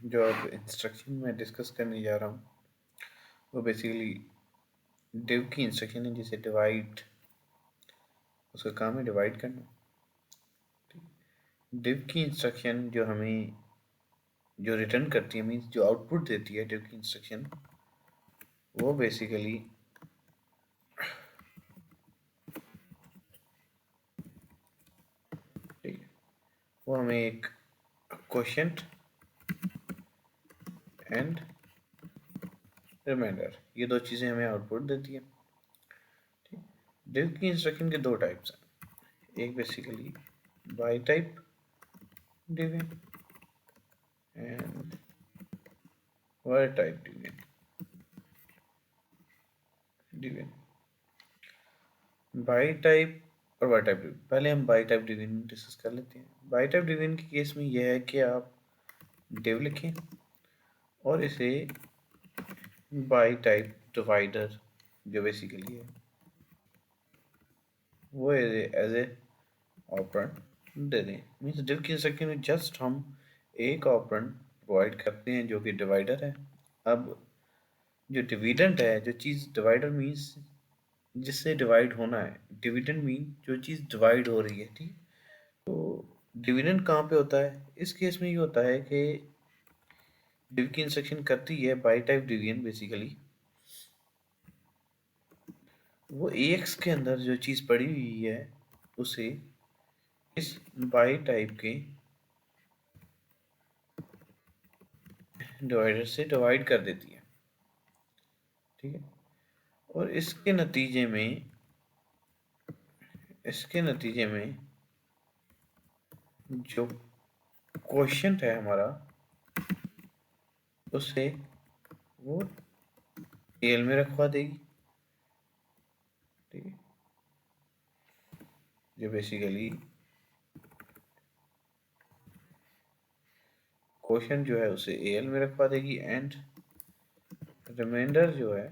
जो अब इंस्ट्रक्शन में डिस्कस करने जा रहा हूँ वो बेसिकली डिव की इंस्ट्रक्शन है, जिसे डिवाइड, उसका काम है डिवाइड करना। डिव की इंस्ट्रक्शन जो हमें जो रिटर्न करती है, मीन्स जो आउटपुट देती है डिव की इंस्ट्रक्शन, वो बेसिकली ठीक है, वो हमें एक क्वोशिएंट एंड रिमाइंडर, ये दो चीज़ें हमें आउटपुट देती है। ठीक, डिव की इंस्ट्रक्शन के दो टाइप्स हैं, एक basically by type div and were type division. By type और वाई टाइप डिवीजन, पहले हम बाई टाइप डिवीजन डिस्कस कर लेते हैं। बाई टाइप डिवीजन के केस में यह है कि आप डिव लिखें और इसे बाई टाइप डिवाइडर जो बेसिकली है वो एज ए ऑपरेंड दे दें। मीन्स डिव की इंस्ट्रक्शन में जस्ट हम एक ऑपरेंड प्रोवाइड करते हैं जो कि डिवाइडर है। अब जो डिविडेंड है, जो चीज़ डिवाइडर मीन्स जिससे डिवाइड होना है, डिविडेंड मीन जो चीज़ डिवाइड हो रही है। ठीक, तो डिविडेंड कहाँ पे होता है? इस केस में ये होता है कि डिव की इंस्ट्रक्शन करती है बाई टाइप डिवीजन, बेसिकली वो एक्स के अंदर जो चीज़ पड़ी हुई है उसे इस बाई टाइप के डिवाइडर से डिवाइड कर देती है। ठीक है, और इसके नतीजे में जो क्वोशिएंट है हमारा, उसे वो एल में रखवा देगी। ठीक है, जो बेसिकली क्वोशिएंट जो है उसे एल में रखवा देगी एंड रिमाइंडर जो है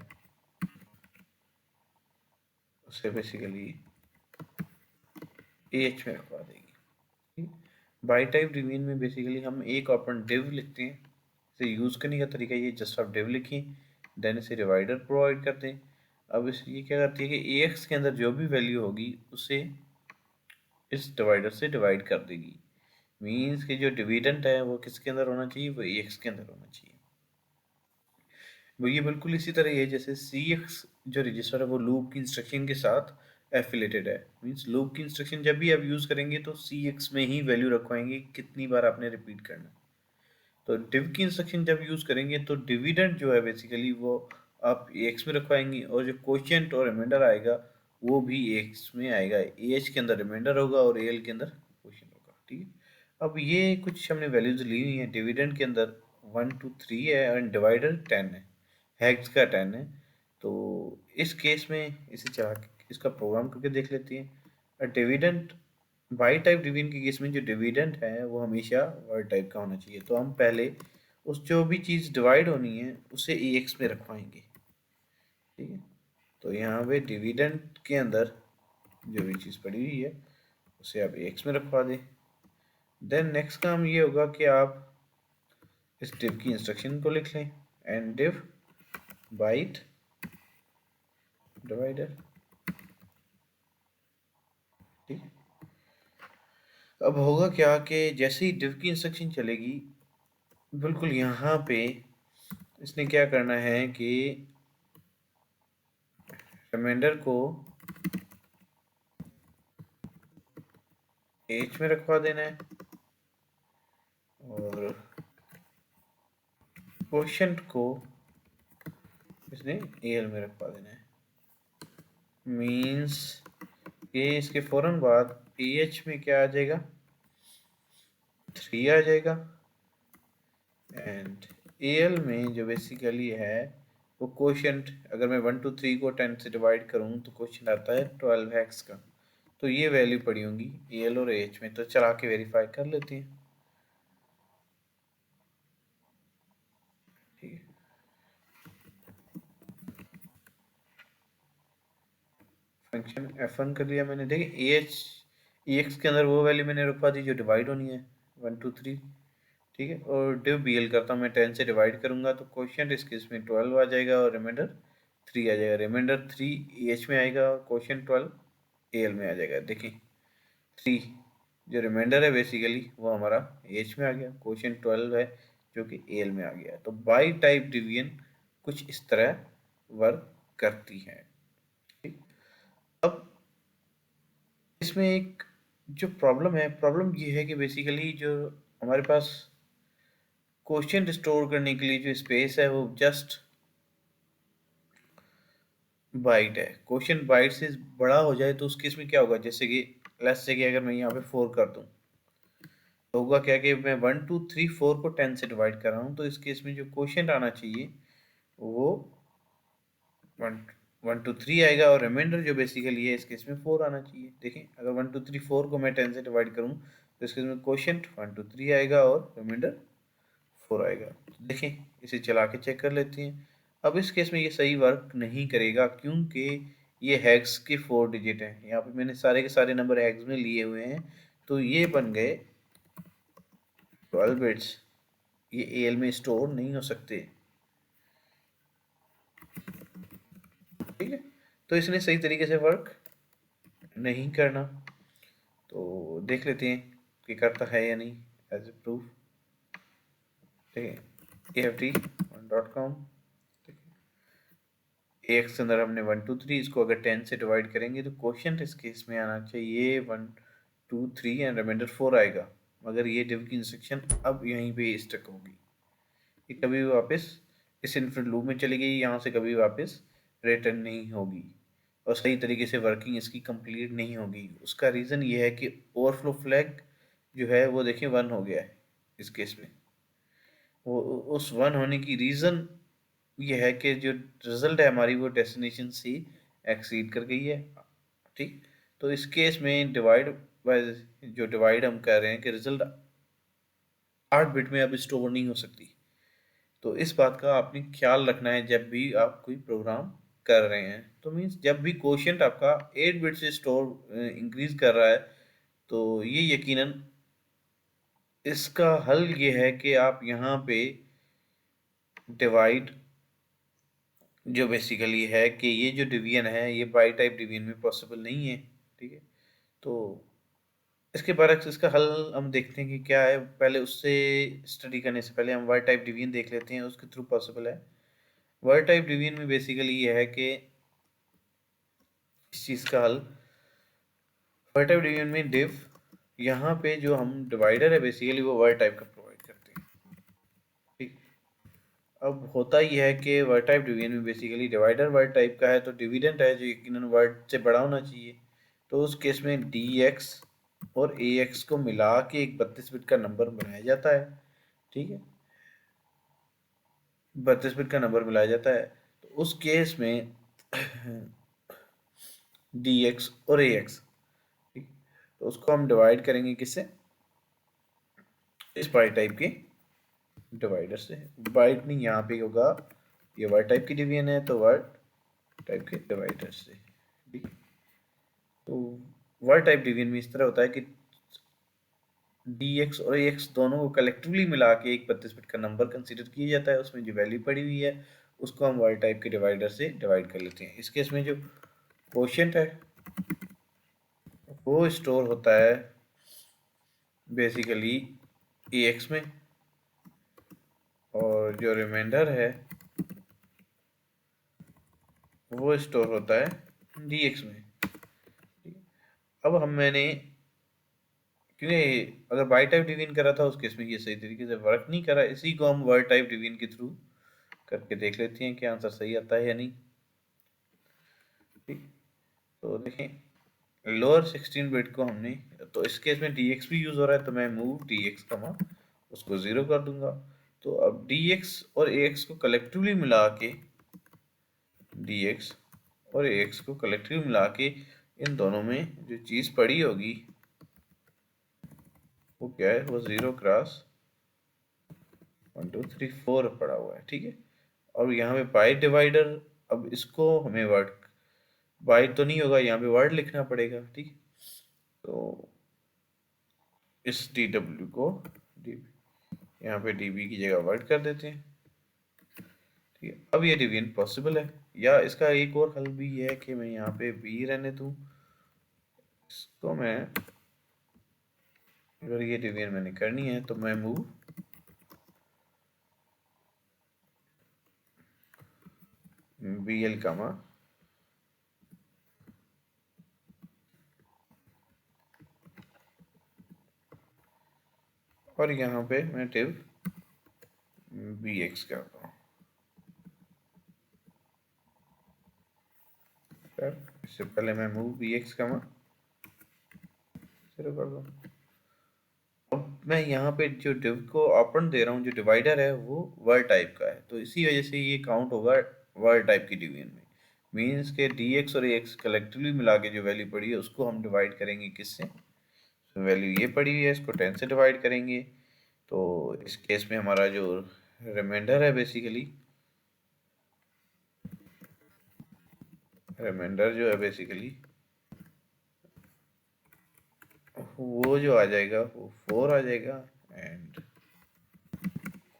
उसे बेसिकली एच में रखवा देगी। बाई टाइप डिवीजन में बेसिकली हम एक ऑपरेंड डिव लिखते हैं। इसे यूज़ करने का तरीका ये, जस्ट आप डिव लिखें, देन इसे डिवाइडर प्रोवाइड करते हैं। अब इस ये क्या करती है कि ए एक्स के अंदर जो भी वैल्यू होगी उसे इस डिवाइडर से डिवाइड कर देगी। मीन्स कि जो डिविडेंट है वो किसके अंदर होना चाहिए? वो ए एक्स के अंदर होना चाहिए। वो ये बिल्कुल इसी तरह है जैसे सी एक्स जो रजिस्टर है वो लूप की इंस्ट्रक्शन के साथ एफिलेटेड है। मीन्स लूप की इंस्ट्रक्शन जब भी आप यूज़ करेंगे तो सी एक्स में ही वैल्यू रखवाएंगे कितनी बार आपने रिपीट करना। तो डिव की इंस्ट्रक्शन जब यूज़ करेंगे तो डिविडेंड जो है बेसिकली वो आप एक्स में रखवाएंगे और जो क्वोशिएंट और रिमाइंडर आएगा वो भी एक्स में आएगा। ए एच के अंदर रिमाइंडर होगा और ए एल के अंदर क्वोशिएंट होगा। ठीक है, अब ये कुछ हमने वैल्यूज ली हुई हैं। डिविडेंड के अंदर 1 2 3 है और डिवाइडर 10 है, हेक्स का 10 है। तो इस केस में इसे चला के इसका प्रोग्राम करके देख लेते हैं। डिविडेंड बाई टाइप डिवीजन के केस में जो डिविडेंड है वो हमेशा वर्ड टाइप का होना चाहिए। तो हम पहले उस जो भी चीज़ डिवाइड होनी है उसे ए एक्स में रखवाएंगे। ठीक है, तो यहाँ पे डिविडेंड के अंदर जो भी चीज़ पड़ी हुई है उसे आप ए एक्स में रखवा दें। देन नेक्स्ट काम ये होगा कि आप इस डिव की इंस्ट्रक्शन को लिख लें, एंड डिव बाइट डिवाइडर। ठीक है, अब होगा क्या कि जैसे ही डिव की इंस्ट्रक्शन चलेगी, बिल्कुल यहाँ पे इसने क्या करना है कि रिमाइंडर को एच में रखवा देना है और क्वोशिएंट को इसने एल में रखवा देना है। मीन्स ये इसके फौरन बाद ए एच में क्या आ जाएगा? 3 आ जाएगा एंड ए एल में जो बेसिकली है वो क्वोशिएंट, अगर मैं 1 2 3 को 10 से डिवाइड करूँ तो क्वोशिएंट आता है 12 एक्स का। तो ये वैल्यू पड़ी होंगी ए एल और ए एच में। तो चला के वेरीफाई कर लेते हैं। ठीक है, फंक्शन F1 कर लिया मैंने। देखिए ए एच ए एक्स के अंदर वो वैल्यू मैंने रखवा दी जो डिवाइड होनी है 1 2 3। ठीक है, और डिव बी एल करता हूँ मैं, 10 से डिवाइड करूंगा तो क्वेश्चन इस केस में 12 आ जाएगा और रिमाइंडर 3 आ जाएगा। रिमाइंडर 3 एच में आएगा और क्वेश्चन 12 ए एल में आ जाएगा। देखिए 3 जो रिमाइंडर है बेसिकली वो हमारा एच में आ गया, क्वेश्चन 12 है जो कि ए एल में आ गया। तो बाई टाइप डिवीजन कुछ इस तरह वर्क करती है। ठीक, अब इसमें एक जो प्रॉब्लम है, प्रॉब्लम ये है कि बेसिकली जो हमारे पास क्वेश्चन स्टोर करने के लिए जो स्पेस है वो जस्ट बाइट है। क्वेश्चन बाइट से बड़ा हो जाए तो उस केस में क्या होगा, जैसे कि लेट्स से कि अगर मैं यहाँ पे 4 कर दूं तो होगा क्या कि मैं 1 2 3 4 को 10 से डिवाइड कर रहा हूँ, तो इस केस में जो क्वेश्चन आना चाहिए वो 1 1 2 3 आएगा और रिमाइंडर जो बेसिकली है इस केस में 4 आना चाहिए। देखें अगर 1 2 3 4 को मैं 10 से डिवाइड करूँ तो इस केस में क्वेश्चन 1 2 3 आएगा और रिमाइंडर 4 आएगा। तो देखें इसे चला के चेक कर लेते हैं। अब इस केस में ये सही वर्क नहीं करेगा क्योंकि ये हेक्स के 4 डिजिट हैं। यहाँ पे मैंने सारे के सारे नंबर हेक्स में लिए हुए हैं तो ये बन गए 12 बिट्स, ये एल में स्टोर नहीं हो सकते। ठीक है, तो इसने सही तरीके से वर्क नहीं करना। तो देख लेते हैं कि करता है या नहीं एज ए प्रूफ। ठीक है, AFT.com एक्स के अंदर हमने 1 2 3, इसको अगर 10 से डिवाइड करेंगे तो क्वेश्चन इस केस में आना चाहिए 1 2 3 एंड रिमाइंडर 4 आएगा, मगर ये डिव की इंस्ट्रक्शन अब यहीं पे स्टक होगी, ये कभी भी वापस इस इनफिनिट लूप में चली गई, यहाँ से कभी वापस रिटर्न नहीं होगी और सही तरीके से वर्किंग इसकी कंप्लीट नहीं होगी। उसका रीज़न ये है कि ओवरफ्लो फ्लैग जो है वो देखिए 1 हो गया है इस केस में। वो उस 1 होने की रीज़न ये है कि जो रिजल्ट है हमारी वो डेस्टिनेशन से एक्सीड कर गई है। ठीक, तो इस केस में डिवाइड बाय जो डिवाइड हम कर रहे हैं कि रिजल्ट 8 बिट में अब स्टोर नहीं हो सकती। तो इस बात का आपने ख्याल रखना है जब भी आप कोई प्रोग्राम कर रहे हैं। तो मीन्स जब भी क्वोशिएंट आपका 8 बिट से स्टोर इंक्रीज कर रहा है तो ये यकीनन इसका हल ये है कि आप यहाँ पे डिवाइड जो बेसिकली है कि ये जो डिवीजन है ये बाई टाइप डिवीजन में पॉसिबल नहीं है। ठीक है, तो इसके बरक्स इसका हल हम देखते हैं कि क्या है। पहले उससे स्टडी करने से पहले हम वाई टाइप डिवीजन देख लेते हैं, उसके थ्रू पॉसिबल है। वाई टाइप डिवीजन में बेसिकली ये है कि इस चीज़ का हल वाई टाइप डिवीजन में डिव यहाँ पे जो हम डिवाइडर है बेसिकली वो वाई टाइप का प्रोवाइड करते हैं। ठीक, अब होता ही है कि वर्ड टाइप डिवीजन में बेसिकली डिवाइडर वर्ड टाइप का है तो डिविडेंट है जो यकीनन वर्ड से बड़ा होना चाहिए। तो उस केस में डी एक्स और ए एक्स को मिला के एक 32 बिट का नंबर बनाया जाता है। ठीक है, 32 बिट का नंबर मिलाया जाता है। तो उस केस में डी एक्स और ए एक्स, ठीक, तो उसको हम डिवाइड करेंगे किससे, इस बाई टाइप के डिवाइडर से। बाइट नहीं यहाँ पे होगा, ये वर्ड टाइप की डिवीजन है तो वर्ड टाइप के डिवाइडर से। ठीक, तो वर्ड टाइप डिवीजन में इस तरह होता है कि डी एक्स और ए एक्स दोनों को कलेक्टिवली मिला के एक 32 बिट का नंबर कंसीडर किया जाता है, उसमें जो वैल्यू पड़ी हुई है उसको हम वर्ड टाइप के डिवाइडर से डिवाइड कर लेते हैं। इस केस में जो क्वोशिएंट है वो स्टोर होता है बेसिकली ए एक्स में और जो रिमाइंडर है वो स्टोर होता है डी एक्स में। अब हम मैंने क्योंकि अगर बाई टाइप डिवीजन करा था उस केस में ये सही तरीके से वर्क नहीं करा, इसी को हम वर्ड टाइप डिवीजन के थ्रू करके देख लेते हैं कि आंसर सही आता है या नहीं। ठीक, तो देखें लोअर 16 बिट को हमने, तो इस केस में डी एक्स भी यूज़ हो रहा है तो मैं मूव डी एक्स कमा उसको 0 कर दूंगा। तो अब डी एक्स और ए एक्स को कलेक्टिवली मिला के डी एक्स और ए एक्स को कलेक्टिवली मिला के इन दोनों में जो चीज़ पड़ी होगी वो क्या है, वो 0 क्रॉस 1 2 3 4 पड़ा हुआ है। ठीक है, और यहाँ पे बाई डिवाइडर, अब इसको हमें वर्ड बाइट तो नहीं होगा, यहाँ पे वर्ड लिखना पड़ेगा। ठीक, तो इस डी डब्ल्यू को यहाँ पे db की जगह वर्ड कर देते हैं। ठीक है, अब ये डिवीजन पॉसिबल है। या इसका एक और हल भी है कि मैं यहाँ पे b रहने दूँ, इसको मैं, अगर ये डिवीजन मैंने करनी है तो मैं मूव bl कामा और यहाँ पे मैं div bx करता हूँ। इससे पहले मैं मूव bx कामा शुरू कर दूँ। अब मैं यहाँ पे जो div को ऑपरेंड दे रहा हूँ, जो डिवाइडर है वो वर्ड टाइप का है, तो इसी वजह से ये काउंट होगा वर्ड टाइप की डिवीजन में। मीन्स के dx और ax कलेक्टिवली मिला के जो वैल्यू पड़ी है उसको हम डिवाइड करेंगे किससे, तो वैल्यू ये पड़ी हुई है, इसको 10 से डिवाइड करेंगे। तो इस केस में हमारा जो रिमाइंडर है बेसिकली वो जो आ जाएगा वो 4 आ जाएगा एंड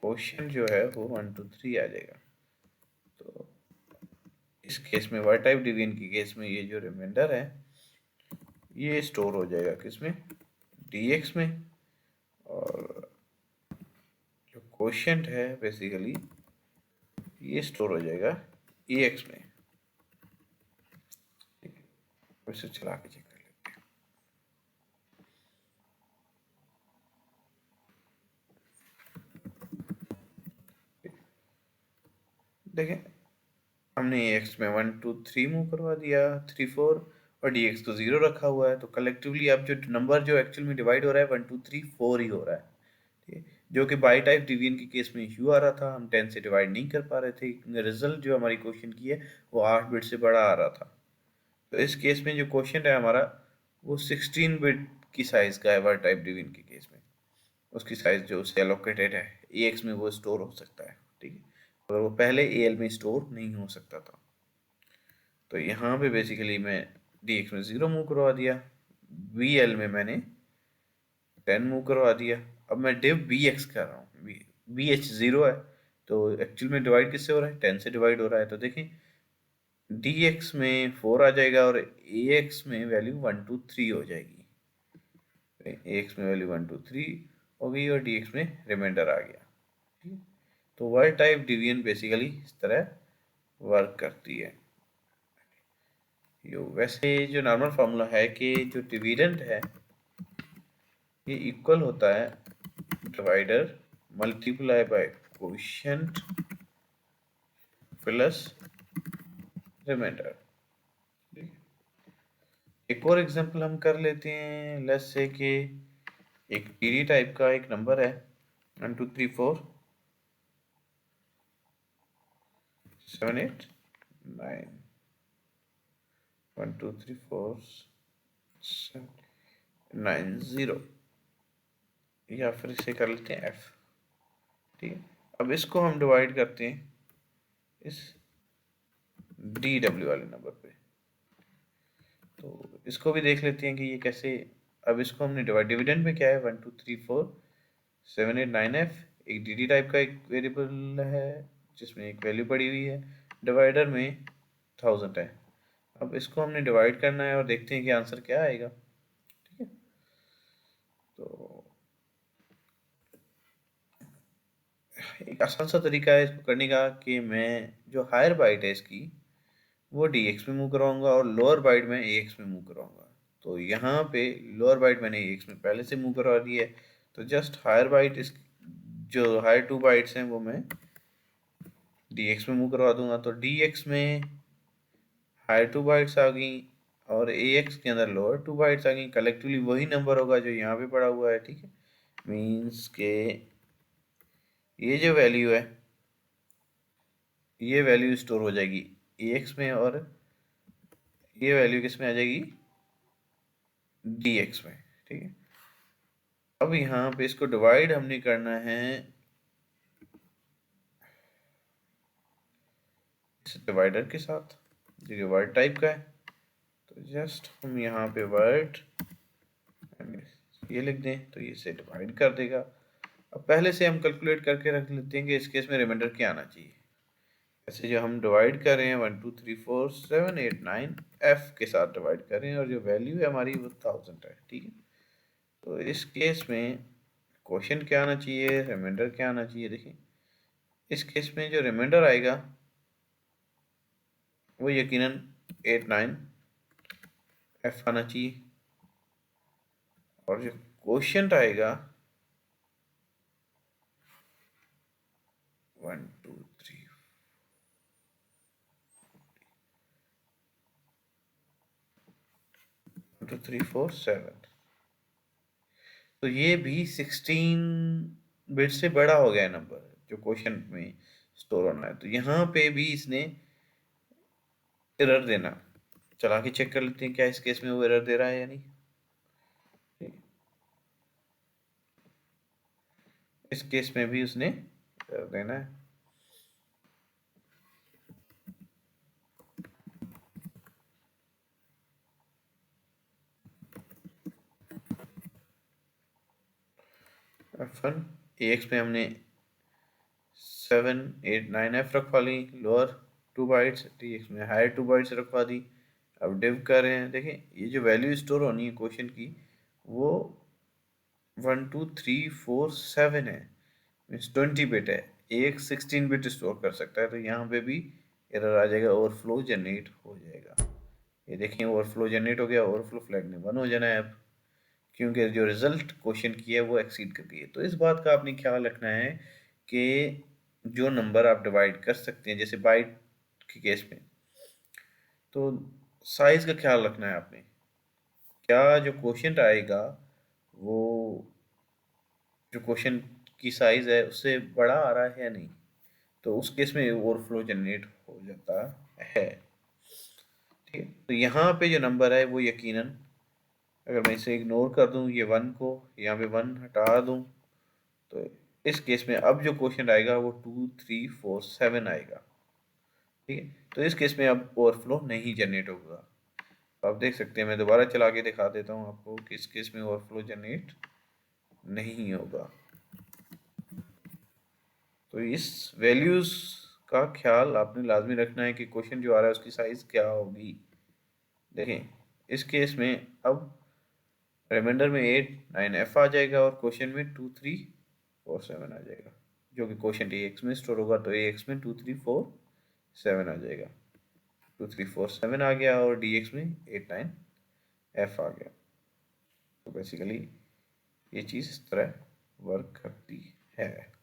क्वेश्चन जो है वो 1 2 3 आ जाएगा। तो इस केस में वर्ड टाइप डिवीजन की केस में ये जो रिमाइंडर है ये स्टोर हो जाएगा किसमें, dx में, और जो क्वेश्चन है बेसिकली ये स्टोर हो जाएगा ax में। इसे चला के चेक कर लेते हैं। देखें, हमने ax में 1 2 3 मूव करवा दिया, 3 4, और dx तो 0 रखा हुआ है, तो कलेक्टिवली अब जो नंबर जो एक्चुअल में डिवाइड हो रहा है 1 2 3 4 ही हो रहा है। ठीक है, जो कि बाई टाइप डिवीजन के केस में इशू आ रहा था, हम 10 से डिवाइड नहीं कर पा रहे थे, रिजल्ट जो हमारी क्वेश्चन की है वो 8 बिट से बड़ा आ रहा था। तो इस केस में जो क्वेश्चन है हमारा वो 16 बिट की साइज का है वर्ड टाइप डिवीजन के केस में, उसकी साइज जो उससे एलोकेटेड है ax में वो स्टोर हो सकता है। ठीक है, अगर वो पहले al में स्टोर नहीं हो सकता था। तो यहाँ पे बेसिकली मैं dx में 0 मूव करवा दिया, bl में मैंने 10 मूव करवा दिया। अब मैं div bx कर रहा हूँ, bh 0 है, तो एक्चुअल में डिवाइड किससे हो रहा है, 10 से डिवाइड हो रहा है। तो देखें dx में 4 आ जाएगा और ax में वैल्यू 1 2 3 हो जाएगी, ax में वैल्यू 1 2 3 होगी और dx में रिमाइंडर आ गया। ठीक है, तो वर्ड टाइप डिवीजन बेसिकली इस तरह वर्क करती है। वैसे जो नॉर्मल फार्मूला है कि जो डिविडेंड है ये इक्वल होता है divider multiply by coefficient plus reminder. एक और एग्जांपल हम कर लेते हैं, लेट्स से कि एक टीडी टाइप का एक नंबर है 1 2 3 4 7 8 9 1 2 3 4 7 9 0, या फिर इसे कर लेते हैं f। ठीक है, अब इसको हम डिवाइड करते हैं इस DW वाले नंबर पे, तो इसको भी देख लेते हैं कि ये कैसे। अब इसको हमने डिविडेंड में क्या है 1 2 3 4 7 8 9 f, एक डी टाइप का एक वेरिएबल है जिसमें एक वैल्यू पड़ी हुई है, डिवाइडर में 1000 है। अब इसको हमने डिवाइड करना है और देखते हैं कि आंसर क्या आएगा। ठीक है, तो एक आसान सा तरीका है इसको करने का कि मैं जो हायर बाइट है इसकी वो dx में मूव करवाऊंगा और लोअर बाइट में ax में मूव करवाऊंगा। तो यहाँ पे लोअर बाइट मैंने ax में पहले से मूव करवा दी है, तो जस्ट हायर बाइट इस जो हायर 2 बाइट्स हैं वो मैं dx में मूव करवा दूंगा। तो dx में हायर 2 बाइट्स आ गई और ax के अंदर लोअर 2 बाइट्स आ गई, कलेक्टिवली वही नंबर होगा जो यहाँ पे पड़ा हुआ है। ठीक है, मीन्स के ये जो वैल्यू है ये वैल्यू स्टोर हो जाएगी ax में और ये वैल्यू किस में आ जाएगी dx में। ठीक है, अब यहाँ पे इसको डिवाइड हमने करना है इस डिवाइडर के साथ जो वर्ड टाइप का है, तो जस्ट हम यहाँ पे वर्ड ये लिख दें तो ये इसे डिवाइड कर देगा। अब पहले से हम कैलकुलेट करके रख लेते हैं कि इस केस में रिमाइंडर क्या आना चाहिए। ऐसे जो हम डिवाइड कर रहे हैं 1 2 3 4 7 8 9 एफ के साथ डिवाइड कर रहे हैं और जो वैल्यू है हमारी वो 1000 है। ठीक है, तो इस केस में क्वेश्चन क्या आना चाहिए, रिमाइंडर क्या आना चाहिए। देखिए इस केस में जो रिमाइंडर आएगा वो यकीनन 8 9 एफ आना चाहिए और जो क्वेश्चन आएगा 1 2 3 4 7। तो ये भी 16 बिट से बड़ा हो गया नंबर जो क्वेश्चन में स्टोर होना है। तो यहाँ पे भी इसने एरर देना, चला के चेक कर लेते हैं क्या इस केस में वो एरर दे रहा है या नहीं। इस केस में भी उसने एरर देना है। F1 AX में हमने 7 8 9 F रखवा ली, लोअर 2 बाइट्स, TX में हायर 2 बाइट्स रखवा दी। अब डिव कर रहे हैं, देखें ये जो वैल्यू स्टोर होनी है क्वेश्चन की वो 1 2 3 4 7 है, मीन्स 20 बिट है। एक 16 बिट स्टोर कर सकता है, तो यहाँ पे भी एरर आ जाएगा, ओवरफ्लो जनरेट हो जाएगा। ये देखें ओवरफ्लो जनरेट हो गया, ओवरफ्लो फ्लैग ने बंद हो जाना है अब, क्योंकि जो रिजल्ट क्वेश्चन की है वो एक्सीड कर गई है। तो इस बात का आपने ख्याल रखना है कि जो नंबर आप डिवाइड कर सकते हैं, जैसे बाइट के केस में, तो साइज का ख्याल रखना है आपने। क्या जो क्वेश्चन आएगा वो जो क्वेश्चन की साइज है उससे बड़ा आ रहा है या नहीं, तो उस केस में ओवरफ्लो जनरेट हो जाता है। ठीक है, तो यहाँ पे जो नंबर है वो यकीनन, अगर मैं इसे इग्नोर कर दूं, ये 1 को यहाँ पे 1 हटा दूं, तो इस केस में अब जो क्वेश्चन आएगा वो 2 3 4 7 आएगा। ठीक है, तो इस केस में अब ओवरफ्लो नहीं जनरेट होगा। तो आप देख सकते हैं, मैं दोबारा चला के दिखा देता हूँ आपको कि इस केस में ओवरफ्लो जनरेट नहीं होगा। तो इस वैल्यूज का ख्याल आपने लाजमी रखना है कि क्वेश्चन जो आ रहा है उसकी साइज क्या होगी। देखें इस केस में अब रिमाइंडर में 8 9 एफ आ जाएगा और क्वेश्चन में 2 3 4 7 आ जाएगा, जो कि क्वेश्चन ए एक्स में स्टोर होगा, तो ए एक्स में 2 3 4 7 आ जाएगा। 2 3 4 7 आ गया और डी एक्स में 8 9 एफ आ गया। तो बेसिकली ये चीज़ इस तरह वर्क करती है।